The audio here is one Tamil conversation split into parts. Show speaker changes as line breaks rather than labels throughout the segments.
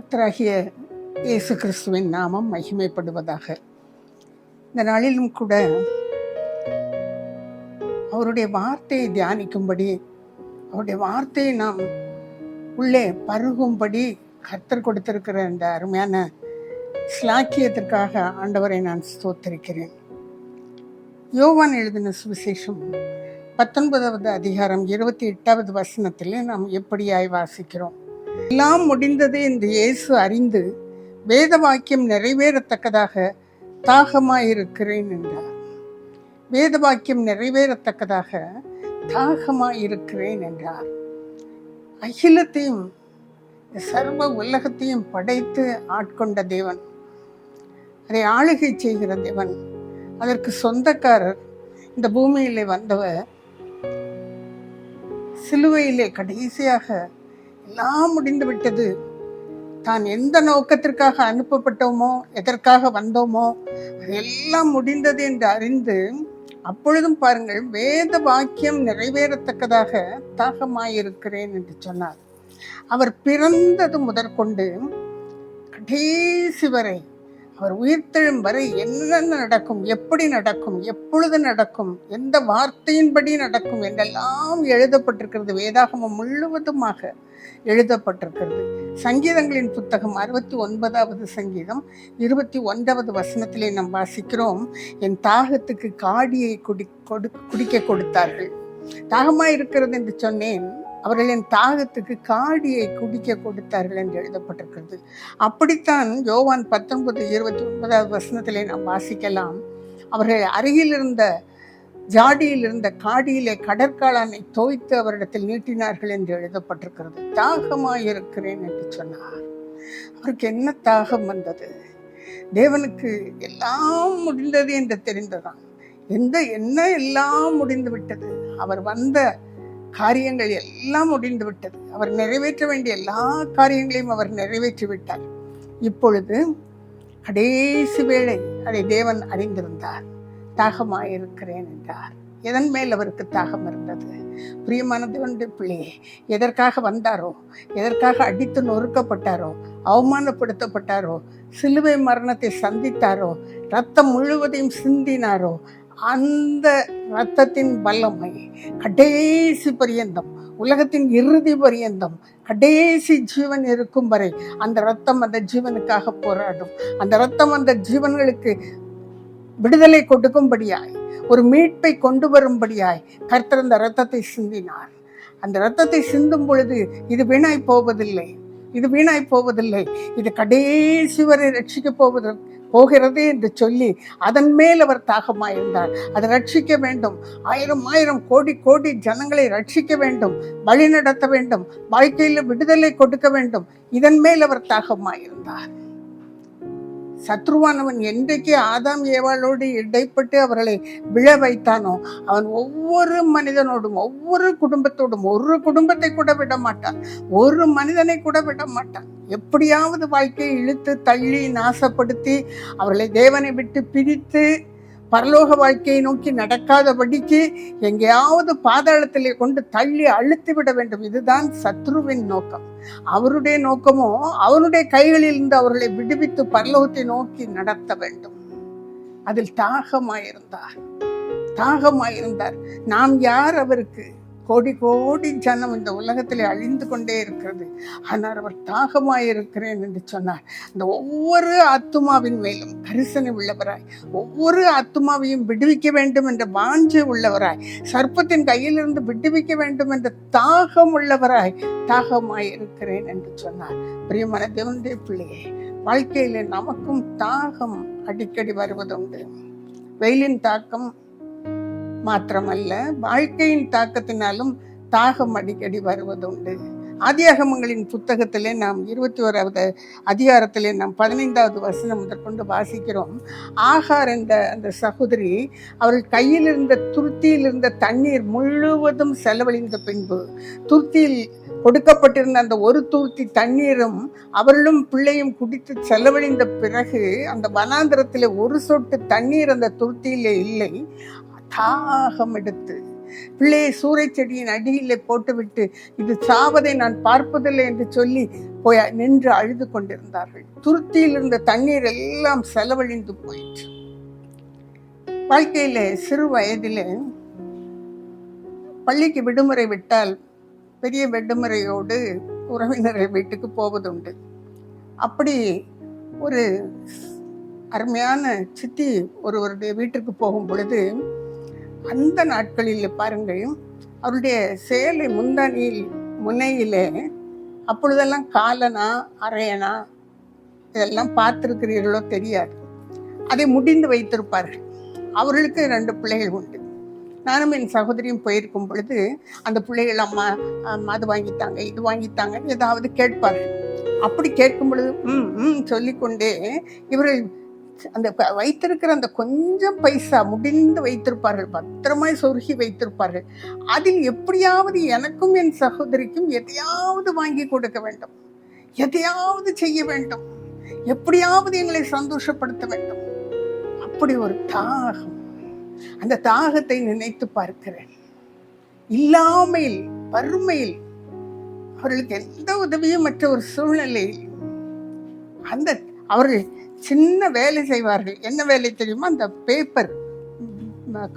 கர்த்தராகிய இயேசு கிறிஸ்துவின் நாமம் மகிமைப்படுவதாக. இந்த நாளிலும் கூட அவருடைய வார்த்தையை தியானிக்கும்படி, அவருடைய வார்த்தையை நாம் உள்ளே பருகும்படி கர்த்தர் கொடுத்திருக்கிற இந்த அருமையான ஸ்லாக்கியத்திற்காக ஆண்டவரை நான் ஸ்தோத்திரிக்கிறேன். யோவான் எழுதின சுவிசேஷம் 19வது அதிகாரம் 28வது வசனத்திலே நாம் எப்படியாய் வாசிக்கிறோம். எல்லாம் முடிந்தது என்று இயேசு அறிந்து வேத வாக்கியம் நிறைவேறத்தக்கதாக தாகமாயிருக்கிறேன் என்றார். வேத வாக்கியம் நிறைவேறத்தக்கதாக தாகமாயிருக்கிறேன் என்றார். அகிலத்தையும் சர்வ உலகத்தையும் படைத்து ஆட்கொண்ட தேவன், அதை ஆளுகை செய்கிற தேவன், அதற்கு சொந்தக்காரர், இந்த பூமியிலே வந்தவர், சிலுவையிலே கடைசியாக எல்லாம் முடிந்து விட்டது, தான் எந்த நோக்கத்திற்காக அனுப்பப்பட்டோமோ, எதற்காக வந்தோமோ எல்லாம் முடிந்தது என்று அறிந்து, அப்பொழுதும் பாருங்கள், வேத வாக்கியம் நிறைவேறத்தக்கதாக தாகமாயிருக்கிறேன் என்று சொன்னார். அவர் பிறந்தது முதற்கொண்டு கடைசி வரை, அவர் உயிர்த்தெழும் வரை என்னென்ன நடக்கும், எப்படி நடக்கும், எப்பொழுது நடக்கும், எந்த வார்த்தையின்படி நடக்கும் என்றெல்லாம் எழுதப்பட்டிருக்கிறது. வேதாகமம் முழுவதுமாக எழுதப்பட்டிருக்கிறது. சங்கீதங்களின் புத்தகம் 69வது சங்கீதம் 21வது வசனத்திலே நாம் வாசிக்கிறோம், என் தாகத்துக்கு காடியை குடிக்க கொடுத்தார்கள். தாகமாய் இருக்கிறது என்று சொன்னேன், அவர்கள் என் தாகத்துக்கு காடியை குடிக்க கொடுத்தார்கள் என்று எழுதப்பட்டிருக்கிறது. அப்படித்தான் யோவான் 19:29வது வசனத்திலே நாம் வாசிக்கலாம், அவர்கள் அருகில் இருந்த ஜாடியில் இருந்த காடியிலே கடற்காளானை தோய்த்து அவரிடத்தில் நீட்டினார்கள் என்று எழுதப்பட்டிருக்கிறது. தாகமாயிருக்கிறேன் என்று சொன்னார். அவருக்கு என்ன தாகம் வந்தது? தேவனுக்கு எல்லாம் முடிந்தது என்று தெரிந்ததான். என்ன எல்லாம் முடிந்து விட்டது. அவர் வந்த காரியங்கள் எல்லாம் முடிந்து விட்டது. அவர் நிறைவேற்ற வேண்டிய எல்லா காரியங்களையும் அவர் நிறைவேற்றி விட்டார். இப்பொழுது கடைசி வேளை அதை தேவன் அறிந்திருந்தார். தாகமாயிருக்கிறேன் என்றார். எதன் மேல் அவருக்கு தாகம் இருந்தது? பிரியமான தேவனுடைய பிள்ளையே, எதற்காக வந்தாரோ, எதற்காக அடித்து நொறுக்கப்பட்டாரோ, அவமானப்படுத்தப்பட்டாரோ, சிலுவை மரணத்தை சந்தித்தாரோ, ரத்தம் முழுவதையும் சிந்தினாரோ, அந்த இரத்தத்தின் வல்லமை கடைசி பரியந்தம், உலகத்தின் இறுதி பரியந்தம், கடைசி ஜீவன் இருக்கும் வரை அந்த இரத்தம் அந்த ஜீவனுக்காக போராடும். அந்த இரத்தம் அந்த ஜீவன்களுக்கு விடுதலை கொடுக்கும்படியாய், ஒரு மீட்பை கொண்டு வரும்படியாய் கர்த்தர் அந்த இரத்தத்தை சிந்தினார். அந்த இரத்தத்தை சிந்தும் பொழுது இது வீணாய் போவதில்லை, இது வீணாய் போவதில்லை, இது கடைசி வரை ரட்சிக்க போகிறது என்று சொல்லி அதன் மேல் அவர் தாகமாயிருந்தார். அதை ரட்சிக்க வேண்டும், ஆயிரம் கோடி ஜனங்களை ரட்சிக்க வேண்டும், வழி நடத்த வேண்டும், வாழ்க்கையில் விடுதலை கொடுக்க வேண்டும். இதன் மேல் அவர் தாகமாயிருந்தார். சத்ருவானவன் என்றைக்கு ஆதாம் ஏவாளோடு இடைப்பட்டு அவர்களை விழ வைத்தானோ, அவன் ஒவ்வொரு மனிதனோடும், ஒவ்வொரு குடும்பத்தோடும், ஒரு குடும்பத்தை கூட விட மாட்டான், ஒரு மனிதனை கூட விட மாட்டான். எப்படியாவது வாழ்க்கையை இழுத்து தள்ளி நாசப்படுத்தி அவர்களை தேவனை விட்டு பிரித்து பரலோக வாழ்க்கையை நோக்கி நடக்காதபடிக்கு எங்கேயாவது பாதாளத்திலே கொண்டு தள்ளி அழுத்தி விட வேண்டும். இதுதான் சத்ருவின் நோக்கம். அவருடைய நோக்கமோ அவருடைய கைகளில் இருந்து அவர்களை விடுவித்து பரலோகத்தை நோக்கி நடத்த வேண்டும். அதில் தாகமாயிருந்தார். நாம் யார்? அவருக்கு கோடி ஜனம் இந்த உலகத்திலே அழிந்து கொண்டே இருக்கிறது. ஆனால் அவர் தாகமாயிருக்கிறேன் என்று சொன்னார். அந்த ஒவ்வொரு ஆத்துமாவின் மேலும் கரிசனை உள்ளவராய், ஒவ்வொரு ஆத்துமாவையும் விடுவிக்க வேண்டும் என்ற வாஞ்சை உள்ளவராய், சர்ப்பத்தின் கையிலிருந்து விடுவிக்க வேண்டும் என்ற தாகம் உள்ளவராய் தாகமாயிருக்கிறேன் என்று சொன்னார். பிரியமான தேவனுடைய பிள்ளையே, வாழ்க்கையிலே நமக்கும் தாகம் அடிக்கடி வருவதுண்டு. வெயிலின் தாக்கம் மாத்திரமல்ல, வாழ்க்கையின் தாக்கத்தினாலும் தாகம் அடிக்கடி வருவதுண்டு. ஆதியாகமங்களின் புத்தகத்திலே நாம் 21வது அதிகாரத்திலே நாம் 15வது வசனம் முதற்கொண்டு வாசிக்கிறோம். ஆகார் என்ற அந்த சகோதரி அவர்கள் கையில் இருந்த துருத்தியில் இருந்த தண்ணீர் முழுவதும் செலவழிந்த பின்பு, துருத்தியில் கொடுக்கப்பட்டிருந்த அந்த ஒரு தூர்த்தி தண்ணீரும் அவர்களும் பிள்ளையும் குடித்து செலவழிந்த பிறகு அந்த வனாந்திரத்திலே ஒரு சொட்டு தண்ணீர் அந்த துருத்தியிலே இல்லை. தாகம் எடுத்து பிள்ளையை சூறை செடியின் அடியிலே போட்டுவிட்டு இது சாவதை நான் பார்ப்பதில்லை என்று சொல்லி போய் நின்று அழுது கொண்டிருந்தார்கள். துருத்தியில் இருந்த தண்ணீர் எல்லாம் செலவழிந்து போயிற்று. வாழ்க்கையில சிறு வயதிலே பள்ளிக்கு விடுமுறை விட்டால் பெரிய விடுமுறையோடு உறவினர்கள் வீட்டுக்கு போவதுண்டு. அப்படி ஒரு அருமையான சித்தி ஒருவருடைய வீட்டிற்கு போகும் பொழுது அந்த நாட்களில் பாருங்கள், அவருடைய சேலை முந்தானியில் முனையிலே அப்பொழுதெல்லாம் காலனா அரையனா இதெல்லாம் பார்த்துருக்கிறீர்களோ தெரியாது, அதை முடிந்து வைத்திருப்பார்கள். அவர்களுக்கு 2 பிள்ளைகள் உண்டு. நானும் என் சகோதரியும் போயிருக்கும் பொழுது அந்த பிள்ளைகள் அம்மா அது வாங்கித்தாங்க இது வாங்கித்தாங்க ஏதாவது கேட்பார்கள். அப்படி கேட்கும் பொழுது சொல்லிக்கொண்டே இவர்கள் அந்த வைத்திருக்கிற அந்த கொஞ்சம் பைசா முடிந்து வைத்திருப்பார்கள், பத்திரமாய் சொருகி வைத்திருப்பார்கள். அதில் எப்படியாவது எனக்கும் என் சகோதரிக்கும் எதையாவது வாங்கி கொடுக்க வேண்டும், எதையாவது செய்ய வேண்டும், எப்படியாவது எங்களை சந்தோஷப்படுத்த வேண்டும். அப்படி ஒரு தாகம். அந்த தாகத்தை நினைத்து பார்க்கிறேன். இல்லாமையில் வறுமையில் அவர்களுக்கு எந்த உதவியும் மற்ற ஒரு சூழ்நிலையில் அந்த அவர்கள் சின்ன வேலை செய்வார்கள். என்ன வேலை தெரியுமா? அந்த பேப்பர்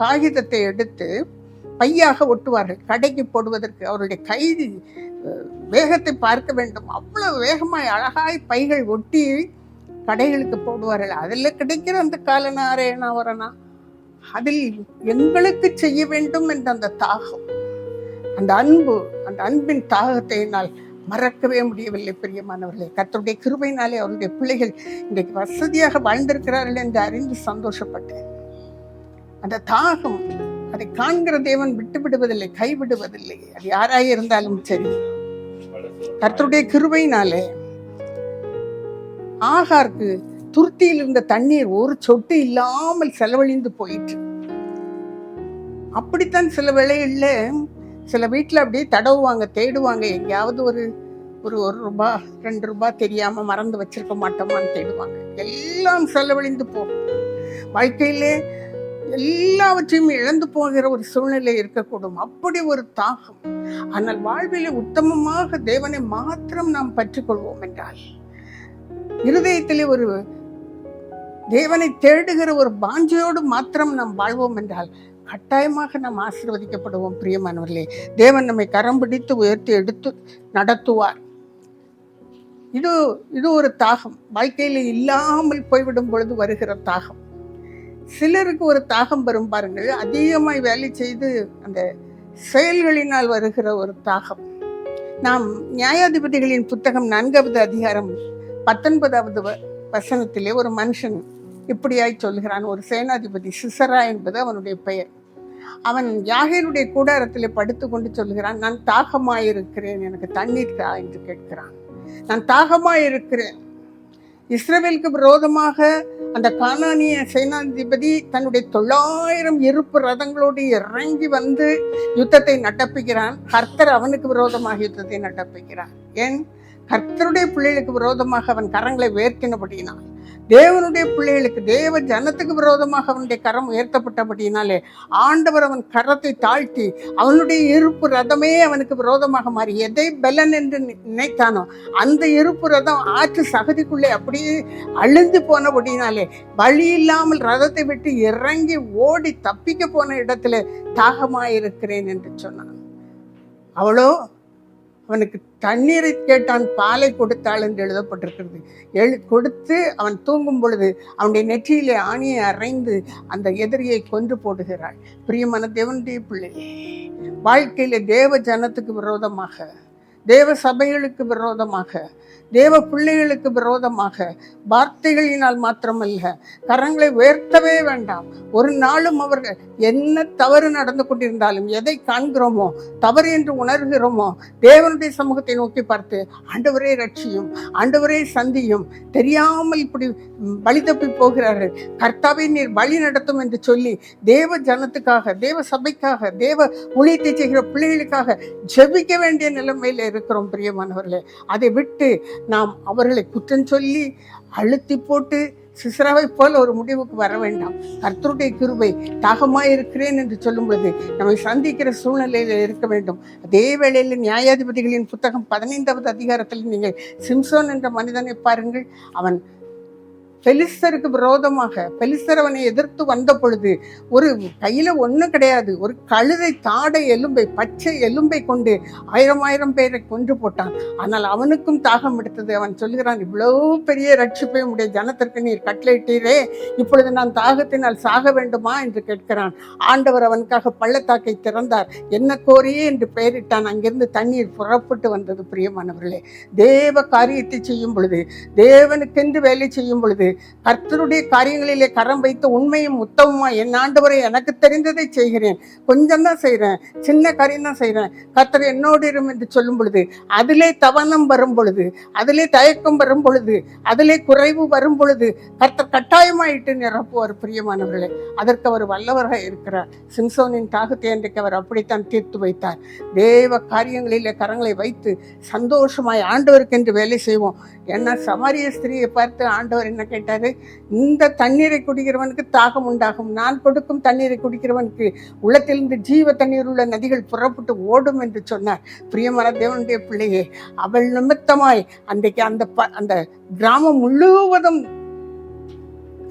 காகிதத்தை எடுத்து பையாக ஒட்டுவார்கள் கடைக்கு போடுவதற்கு. அவருடைய கை வேகத்தை பார்க்க வேண்டும், அவ்வளவு வேகமாய் அழகாய் பைகள் ஒட்டி கடைகளுக்கு போடுவார்கள். அதில் கிடைக்கிற அந்த காலனா அரையனா வரனா அதில் எங்களுக்கு செய்ய வேண்டும் என்ற அந்த தாகம், அந்த அன்பு, அந்த அன்பின் தாகத்தை என்னால் மறக்கவே முடியவில்லை. பிரியமானவர்களே, கர்த்தருடைய கிருபையினாலே அவருடைய பிள்ளைகள் இன்றைக்கு வசதியாக வாழ்ந்திருக்கிறார்கள் என்று அறிந்து சந்தோஷப்பட்டேன். அந்த தாகம், அதை காண்கிற தேவன் விட்டுவிடுவதில்லை, கைவிடுவதில்லை. அது யாராக இருந்தாலும் சரி. கர்த்தருடைய கிருபையினாலே ஆகாருக்கு துருத்தியில் இருந்த தண்ணீர் ஒரு சொட்டு இல்லாமல் செலவழிந்து போயிற்று. அப்படித்தான் சில வேளைகள்ல சில வீட்டில் அப்படியே தடவுவாங்க, தேடுவாங்க, எங்கேயாவது ஒரு ரூபாய் 2 ரூபாய் தெரியாம மறந்து வச்சிருக்க மாட்டோமான்னு தேடுவாங்க. எல்லாம் செலவழிந்து போகும். வாழ்க்கையிலே எல்லாவற்றையும் இழந்து போகிற ஒரு சூழ்நிலை இருக்கக்கூடும். அப்படி ஒரு தாகம். ஆனால் வாழ்விலே உத்தமமாக தேவனை மாத்திரம் நாம் பற்றிக்கொள்வோம் என்றால், இருதயத்திலே ஒரு தேவனை தேடுகிற ஒரு வாஞ்சையோடு மாத்திரம் நாம் வாழ்வோம் என்றால் கட்டாயமாக நாம் ஆசீர்வதிக்கப்படுவோம். பிரியமானவர்களே, தேவன் நம்மை கரம் பிடித்து உயர்த்தி எடுத்து நடத்துவார். இது ஒரு தாகம். வாழ்க்கையில இல்லாமல் போய்விடும் பொழுது வருகிற தாகம். சிலருக்கு ஒரு தாகம் வரும் பாருங்கள், அதிகமாய் வேலை செய்து அந்த செயல்களினால் வருகிற ஒரு தாகம். நாம் நியாயாதிபதிகளின் புத்தகம் 4வது அதிகாரம் 19வது வசனத்திலே ஒரு மனுஷன் இப்படியாய் சொல்கிறான். ஒரு சேனாதிபதி, சிசரா என்பது அவனுடைய பெயர். அவன் யாகேருடைய கூடாரத்திலே படுத்து கொண்டு சொல்கிறான், நான் தாகமாயிருக்கிறேன், எனக்கு தண்ணீர் தா என்று கேட்கிறான். நான் தாகமாயிருக்கிறேன். இஸ்ரவேலுக்கு விரோதமாக அந்த கானானிய சேனாதிபதி தன்னுடைய 900 இருப்பு ரதங்களோடு இறங்கி வந்து யுத்தத்தை நடப்பிக்கிறான். கர்த்தர் அவனுக்கு விரோதமாக யுத்தத்தை நடப்பிக்கிறான். ஏன்? கர்த்தருடைய பிள்ளைகளுக்கு விரோதமாக அவன் கரங்களை உயர்த்தினபடியினால், தேவனுடைய பிள்ளைகளுக்கு, தேவ ஜனத்துக்கு விரோதமாக அவனுடைய கரம் உயர்த்தப்பட்டபடியினாலே ஆண்டவர் அவன் கரத்தை தாழ்த்தி அவனுடைய இருப்பு ரதமே அவனுக்கு விரோதமாக மாறி, எதை பலன் என்று நினைத்தானோ அந்த இருப்பு ரதம் ஆற்று சகதிக்குள்ளே அப்படியே அழிந்து போனபடியினாலே வழி இல்லாமல் ரதத்தை விட்டு இறங்கி ஓடி தப்பிக்க போன இடத்துல தாகமாயிருக்கிறேன் என்று சொன்னான். அவளோ அவனுக்கு தண்ணீரை கேட்டான், பாலை கொடுத்தாள் என்று எழுதப்பட்டிருக்கிறது. கொடுத்து அவன் தூங்கும் பொழுது அவனுடைய நெற்றியிலே ஆணியை அறைந்து அந்த எதிரியை கொன்று போடுகிறாள். பிரியமான தேவனுடைய பிள்ளையே, வாழ்க்கையில தேவ ஜனத்துக்கு விரோதமாக, தேவ சபைகளுக்கு விரோதமாக, தேவ பிள்ளைகளுக்கு விரோதமாக வார்த்தைகளினால் மாத்திரமல்ல, கரங்களை உயர்த்தவே வேண்டாம். ஒரு நாளும் அவர்கள் என்ன தவறு நடந்து கொண்டிருந்தாலும், எதை காண்கிறோமோ, தவறு என்று உணர்கிறோமோ, தேவனுடைய சமூகத்தை நோக்கி பார்த்து, ஆண்டவரே ரட்சியும், ஆண்டவரே சந்தியும், தெரியாமல் இப்படி வழி தப்பி போகிறார்கள், கர்த்தாவே நீர் வழி நடத்தும் என்று சொல்லி தேவ ஜனத்துக்காக, தேவ சபைக்காக, தேவ ஊழியத்தை செய்கிற பிள்ளைகளுக்காக ஜெபிக்க வேண்டிய நிலைமையில் இருக்கிறோம். பிரியமானவர்களே, அதை விட்டு நாம் அவர்களை குற்றம் சொல்லி அழுத்தி போட்டு சிசராவை போல ஒரு முடிவுக்கு வர வேண்டாம். கர்த்தருடைய கிருபை தாகமாய் இருக்கிறேன் என்று சொல்லும் பொழுது நம்மை சந்திக்கிற சூழ்நிலையில் இருக்க வேண்டும். அதே வேளையில் நியாயாதிபதிகளின் புத்தகம் 15வது அதிகாரத்தில் நீங்கள் சிம்சோன் என்ற மனிதனை பாருங்கள். அவன் பெலிஸ்தருக்கு விரோதமாக பெலிஸ்தர் அவனை எதிர்த்து வந்த பொழுது ஒரு கையில ஒன்றும் கிடையாது, ஒரு கழுதை தாடை எலும்பை பச்சை எலும்பை கொண்டு 1000 பேரை கொன்று போட்டான். ஆனால் அவனுக்கும் தாகம் எடுத்தது. அவன் சொல்லுகிறான், இவ்வளவு பெரிய ரட்சிப்பை உடைய ஜனத்திற்கு நீர் கட்டளையிட்டீரே, இப்பொழுது நான் தாகத்தினால் சாக வேண்டுமா என்று கேட்கிறான். ஆண்டவர் அவனுக்காக பள்ளத்தாக்கை திறந்தார். என்ன கோரியே என்று பெயரிட்டான். அங்கிருந்து தண்ணீர் புறப்பட்டு வந்தது. பிரியமானவர்களே, தேவ காரியத்தை செய்யும் பொழுது, தேவனுக்கென்று வேலை செய்யும் பொழுது, கர்த்தருடைய காரியங்களிலே கரம் வைத்து உண்மையும் உத்தமமா என் ஆண்டவரை எனக்கு தெரிந்ததை செய்கிறேன், கொஞ்சம் தான் செய்கிறேன், சின்ன காரியம் தான் செய்கிறேன், கர்த்தர் என்னோடு இரும் என்று சொல்லும் பொழுது, அதிலே தவனம் வரும் பொழுது, அதிலே தயக்கம் வரும் பொழுது, அதிலே குறைவு வரும் பொழுது கர்த்தர் கட்டாயமாயிட்டு நிரப்புவார். பிரியமானவர்களே, அதற்கு அவர் வல்லவராக இருக்கிறார். சிம்சோனின் தாகத்தை அன்றைக்கு அவர் அப்படித்தான் தீர்த்து வைத்தார். தேவ காரியங்களிலே கரங்களை வைத்து சந்தோஷமாய் ஆண்டவருக்கு வேலை செய்வோம். ஏன்னா சமாரிய ஸ்திரியை பார்த்து ஆண்டவர் என்ன கேட்டாரு? இந்த தண்ணீரை குடிக்கிறவனுக்கு தாகம் உண்டாகும், நான் கொடுக்கும் தண்ணீரை குடிக்கிறவனுக்கு உள்ளத்திலிருந்து ஜீவ தண்ணீர் உள்ள நதிகள் புறப்பட்டு ஓடும் என்று சொன்னார். பிரியமான தேவனுடைய பிள்ளையே, அவள் நிமித்தமாய் அன்றைக்கு அந்த கிராமம் முழுவதும்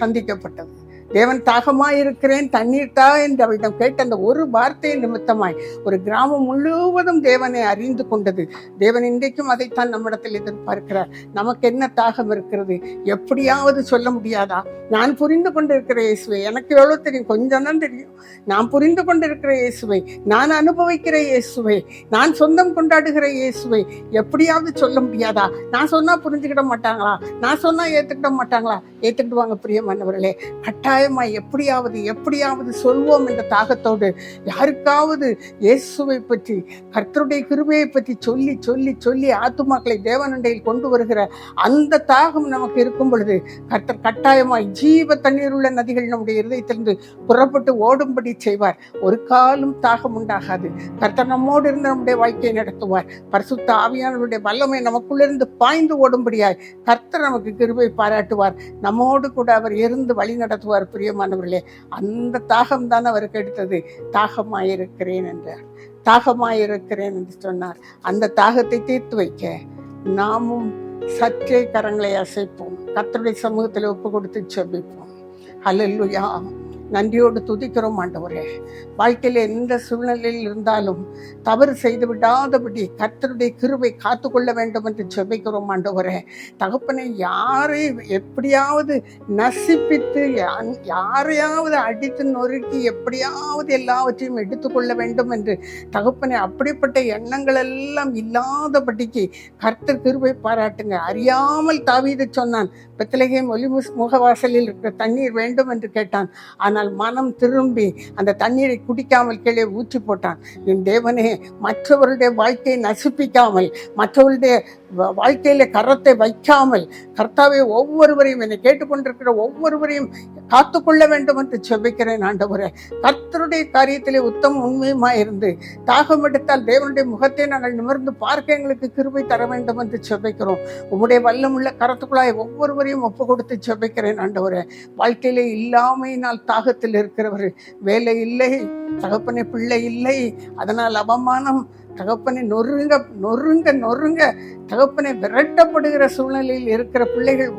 சந்திக்கப்பட்டது. தேவன் தாகமாயிருக்கிறேன் தண்ணீர் தா என்று அவளிடம் கேட்ட அந்த ஒரு வார்த்தையை நிமித்தமாய் ஒரு கிராமம் முழுவதும் தேவனை அறிந்து கொண்டது. தேவன் இன்றைக்கும் அதைத்தான் நம்மிடத்தில் எதிர்பார்க்கிறார். நமக்கு என்ன தாகம் இருக்கிறது? எப்படியாவது சொல்ல முடியாதா? நான் புரிந்து கொண்டிருக்கிற இயேசுவை, எனக்கு எவ்வளவு தெரியும், கொஞ்சம் தான் தெரியும். நான் புரிந்து கொண்டிருக்கிற இயேசுவை, நான் அனுபவிக்கிற இயேசுவை, நான் சொந்தம் கொண்டாடுகிற இயேசுவை எப்படியாவது சொல்ல முடியாதா? நான் சொன்னா புரிஞ்சுக்கிட மாட்டாங்களா? நான் சொன்னா ஏத்துக்கிட மாட்டாங்களா? ஏத்துக்கிடுவாங்க. பிரியமானவர்களே, கட்டாயம் எப்படியாவது சொல்வோம் என்ற தாகத்தோடு யாருக்காவது இயேசுவை பற்றி, கர்த்தருடைய கிருபையை பற்றி சொல்லி சொல்லி சொல்லி ஆத்துமாக்களை தேவனண்டையில் கொண்டு வருகிற அந்த தாகம் நமக்கு இருக்கும் பொழுது கர்த்தர் கட்டாயமாய் ஜீவ தண்ணீர் உள்ள நதிகள் நம்முடைய இருதயத்திலிருந்து புறப்பட்டு ஓடும்படி செய்வார். ஒரு காலம் தாகம் உண்டாகாது. கர்த்தர் நம்மோடு இருந்து நம்முடைய வாழ்க்கையை நடத்துவார். பரிசுத்த ஆவியானவருடைய வல்லமை நமக்குள்ளிருந்து பாய்ந்து ஓடும்படியாய் கர்த்தர் நமக்கு கிருபை பாராட்டுவார். நம்மோடு கூட அவர் இருந்து வழி நடத்துவார். பிரியமானவர்களே, அந்த தாகம் தான் அவருக்கு எடுத்தது. தாகமாயிருக்கிறேன் என்றார். தாகமாயிருக்கிறேன் என்று சொன்னார். அந்த தாகத்தை தீர்த்து வைக்க நாமும் சற்றே கரங்களை அசைப்போம். கர்த்தருடைய சமூகத்தில் ஒப்பு கொடுத்து செபிப்போம். ஹல்லேலூயா. நன்றியோடு துதிக்கிறோம் ஆண்டவரே. வாழ்க்கையில் எந்த சூழ்நிலையில் இருந்தாலும் தவறு செய்து விடாதபடி கர்த்தருடைய கிருபை காத்து கொள்ள வேண்டும் என்று ஜெபிக்கிறோம் ஆண்டவரே. தகப்பனை யாரை எப்படியாவது நசிப்பித்து, யாரையாவது அடித்து நொறுக்கி எப்படியாவது எல்லாவற்றையும் எடுத்துக்கொள்ள வேண்டும் என்று தகப்பனை அப்படிப்பட்ட எண்ணங்கள் எல்லாம் இல்லாதபடிக்கு கர்த்தர் கிருபை பாராட்டுங்க. அறியாமல் தாவீது சொன்னான், பெத்லகேம் ஒலி முகவாசலில் இருக்கிற தண்ணீர் வேண்டும் என்று கேட்டான். ஆனால் மனம் திரும்பி அந்த தண்ணீரை குடிக்காமல் கீழே ஊற்றி போட்டான். என் தேவனே, மற்றவருடைய வாழ்க்கையை நசுப்பிக்காமல், மற்றவருடைய வாழ்க்கையில கரத்தை வைக்காமல், கர்த்தாவே ஒவ்வொருவரையும், என்னை கேட்டுக்கொண்டிருக்கிற ஒவ்வொருவரையும் காத்துக்கொள்ள வேண்டும் என்று செபிக்கிறேன் ஆண்டவரே. கர்த்தருடைய காரியத்திலே உத்தம உண்மையுமாயிருந்து தாகம் எடுத்தால் தேவனுடைய முகத்தை நாங்கள் நிமிர்ந்து பார்க்க எங்களுக்கு கிருபை தர வேண்டும் என்று செபிக்கிறோம். உம்முடைய வல்லமுள்ள கரத்துக்குள்ளாய் ஒவ்வொருவரையும் ஒப்பு கொடுத்து செபிக்கிறேன் ஆண்டவரே. வாழ்க்கையிலே இல்லாமையினால் தாகத்தில் இருக்கிறவர், வேலை இல்லை, தகப்பனை பிள்ளை இல்லை, அதனால் அவமானம், தகப்பனை நொறுங்க நொறுங்க நொறுங்க தகப்பனை விரட்டப்படுகிற சூழ்நிலையில் இருக்கிற பிள்ளைகள்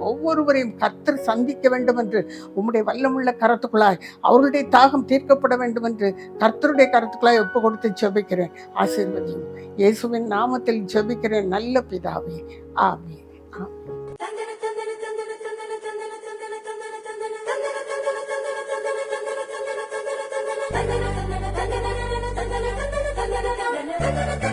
ஒவ்வொருவரையும் கர்த்தர் சந்திக்க வேண்டும் என்று உம்முடைய வல்லமுள்ள கரத்துக்குள்ளாய் அவருடைய தாகம் தீர்க்கப்பட வேண்டும் என்று கர்த்தருடைய கரத்துக்குள்ளாய் ஒப்பு கொடுத்து ஜெபிக்கிறேன். ஆசீர்வதியும் இயேசுவின் நாமத்தில் ஜெபிக்கிறேன் நல்ல பிதாவே. ஆமென்.
Thank you.